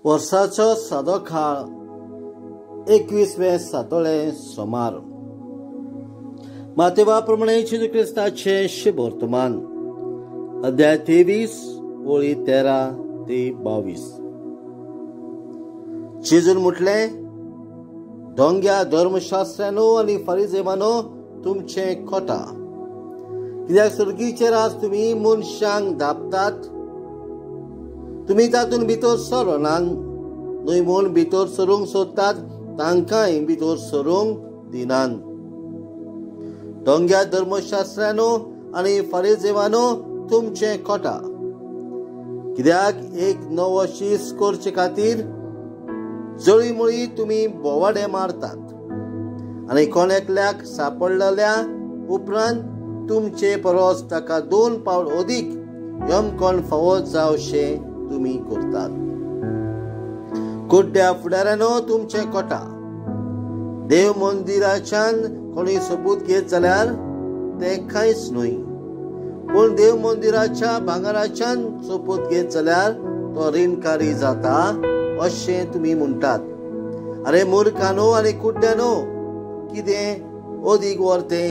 वर्साचो सादो खाळ 21वें सातोळे सोमार. मातेवा प्रमाणे जेजू क्रिस्ताचे शुभ वर्तमान, अध्याय 23 ओळी 13 ते 22. जेजून म्हटले, ढोंग्या धर्मशास्त्रांनो आनी फारिजेवांनो, तुमचे खोटा. कित्याक सर्गीचे राज तुम्ही मनशांक धापतात. तुम्ही तातून भितर सरनात. न्हय म्हूण भितर सरूंक सोदतात, तांकांय भितर सरूंक दिनात. ढोंग्या धर्मशास्त्रांनो आनी फारिजेवांनो, तुमचे खोटा. कित्याक एक नवो शीस करचे खातीर जळीमळी तुम्ही बोवाडे मारतात आनी कोण एकल्याक सापडलेल्या उपरांत तुमचे परस ताका 2 पावल अदीक यमकोण फावो जावशे तुम्ही करतात. कुड्ड्या फुडाऱ्यांनो, तुमचे खोटा. देव मंदिराच्यान कोणी सबूत घेत जाल्यार ते कांयच न्हय, पूण देव मंदिराच्या भांगराच्यान सबूत घेत जाल्यार तो ऋणकारी जाता अशें तुम्ही म्हणटात. अरे मूर्खानो आनी कुड्ड्यानो, कितें अदीक व्हरते?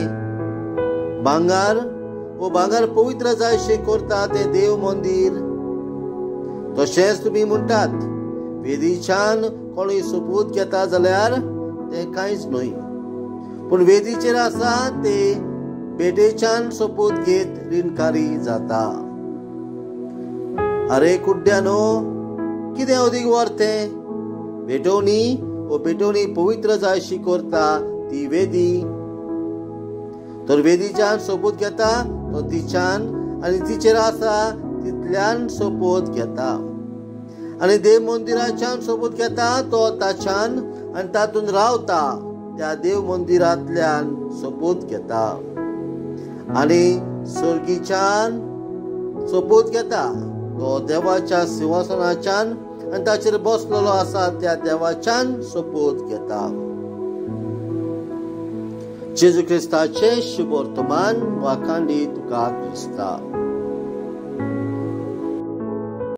भांगार पवित्र जायशे करता ते देव मंदिर. तशेंच तुम्ही म्हणटात, वेदीच्यान कोणी सबूत घेता जाल्यार ते कांयच न्हय, पूण वेदीचेर आसा ते भेटेच्यान सबूत घेत ऋणकारी जाता. अरे कुड्ड्यानो, कितें अदीक व्हरते? भेटवणी पवित्र जायशी करता ती वेदी. तर वेदीच्यान सबूत घेता तो तिच्यान आनी तिचेर आसा तितल्यान सबूत घेता. आनी देव मंदिराच्यान सबूत घेता तो ताच्यान आनी तातून रावता त्या देव मंदिरांतल्यान सबूत घेता. आनी सर्गीच्यान सबूत घेता तो देवाच्या सिंहासनाच्यान आनी ताचेर बसलेलो आसा त्या देवाच्यान सबूत घेता. जेजू क्रिस्ताचे शुभ वर्तमान वाखांडी तुका क्रिस्ता.